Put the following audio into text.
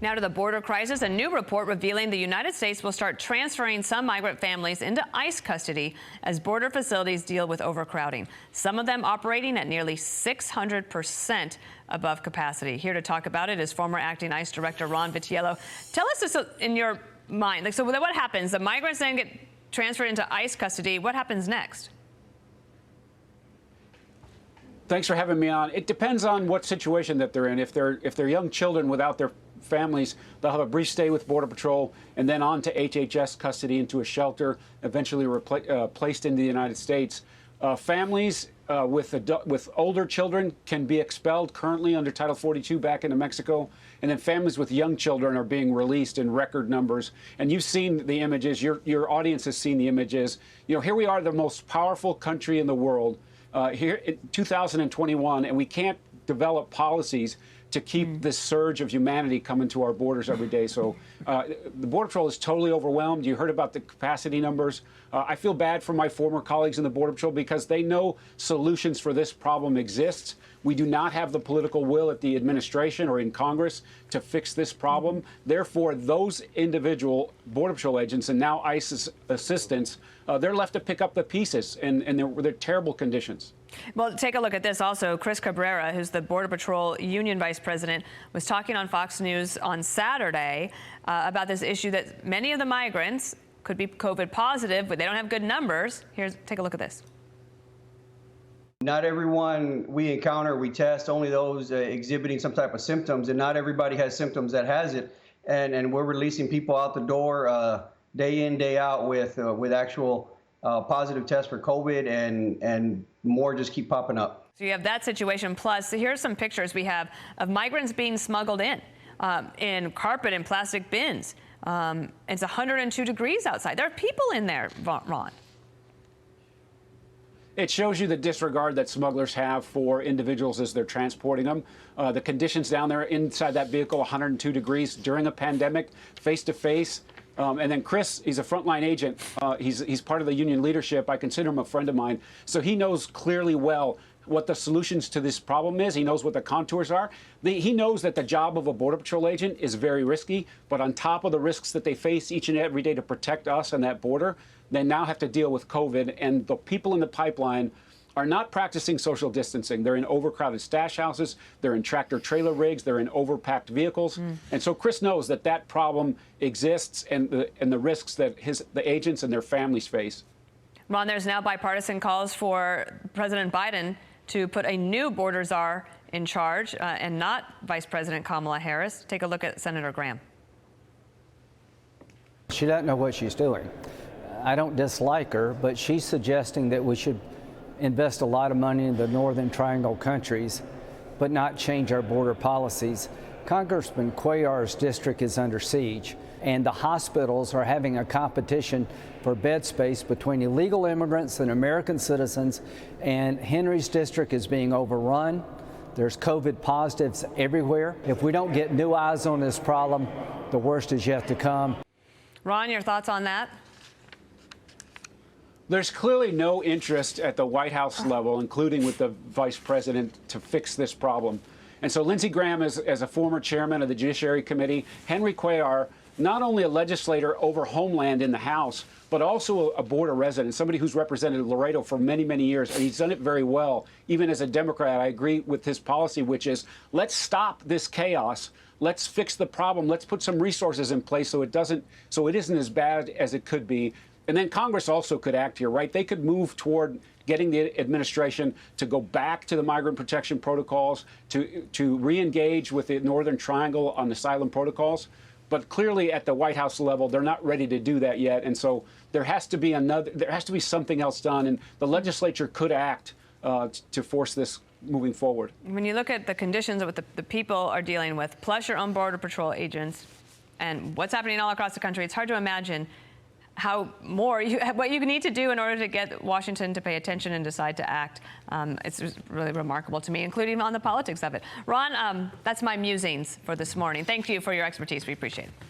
Now to the border crisis, a new report revealing the United States will start transferring some migrant families into ICE custody as border facilities deal with overcrowding. Some of them operating at nearly 600% above capacity. Here to talk about it is former acting ICE Director Ron Vitiello. Tell us this in your mind. So what happens? The migrants then get transferred into ICE custody. What happens next? Thanks for having me on. It depends on what situation that they're in. If they're young children without their families, they'll have a brief stay with Border Patrol and then on to HHS custody into a shelter, eventually placed into the United States. Families with older children can be expelled currently under Title 42 back into Mexico, and then families with young children are being released in record numbers. And you've seen the images. Your audience has seen the images. You know, here we are, the most powerful country in the world. Here in 2021, and we can't develop policies to keep this surge of humanity coming to our borders every day. So the Border Patrol is totally overwhelmed. You heard about the capacity numbers. I feel bad for my former colleagues in the Border Patrol because they know solutions for this problem exist. We do not have the political will at the administration or in Congress to fix this problem. Therefore, those individual Border Patrol agents and now ICE assistants, they're left to pick up the pieces, and they're terrible conditions. Well, take a look at this also. Chris Cabrera, who's the Border Patrol Union Vice President, was talking on Fox News on Saturday about this issue that many of the migrants could be COVID positive, but they don't have good numbers. Take a look at this. Not everyone we encounter, we test, only those exhibiting some type of symptoms, and not everybody has symptoms that has it. And we're releasing people out the door day in, day out with actual positive tests for COVID, and more just keep popping up. So you have that situation. Plus, here's some pictures we have of migrants being smuggled in carpet and plastic bins. It's 102 degrees outside. There are people in there, Ron. It shows you the disregard that smugglers have for individuals as they're transporting them. The conditions down there inside that vehicle, 102 degrees during a pandemic, face to face. And then Chris, he's a frontline agent. He's part of the union leadership. I consider him a friend of mine. So he knows clearly well what the solutions to this problem is. He knows what the contours are. He knows that the job of a Border Patrol agent is very risky, but on top of the risks that they face each and every day to protect us and that border, they now have to deal with COVID. And the people in the pipeline are not practicing social distancing. They're in overcrowded stash houses. They're in tractor-trailer rigs. They're in overpacked vehicles. And so Chris knows that that problem exists and the risks that the agents and their families face. Ron, there's now bipartisan calls for President Biden to put a new border czar in charge and not Vice President Kamala Harris. Take a look at Senator Graham. She doesn't know what she's doing. I don't dislike her, but she's suggesting that we should invest a lot of money in the Northern Triangle countries, but not change our border policies. Congressman Cuellar's district is under siege, and the hospitals are having a competition for bed space between illegal immigrants and American citizens, and Henry's district is being overrun. There's COVID positives everywhere. If we don't get new eyes on this problem, the worst is yet to come. Ron, your thoughts on that? There's clearly no interest at the White House level, including with the vice president, to fix this problem. And so Lindsey Graham, as a former chairman of the Judiciary Committee, Henry Cuellar, not only a legislator over Homeland in the House, but also a border resident, somebody who's represented Laredo for many, many years. And he's done it very well. Even as a Democrat, I agree with his policy, which is let's stop this chaos. Let's fix the problem. Let's put some resources in place so it isn't as bad as it could be. And then Congress also could act here, right? They could move toward getting the administration to go back to the migrant protection protocols, to re-engage with the Northern Triangle on asylum protocols. But clearly at the White House level, they're not ready to do that yet. And so there has to be something else done. And the legislature could act to force this moving forward. When you look at the conditions that the people are dealing with, plus your own Border Patrol agents, and what's happening all across the country, it's hard to imagine what you need to do in order to get Washington to pay attention and decide to act. It's really remarkable to me, including on the politics of it. Ron, that's my musings for this morning. Thank you for your expertise. We appreciate it.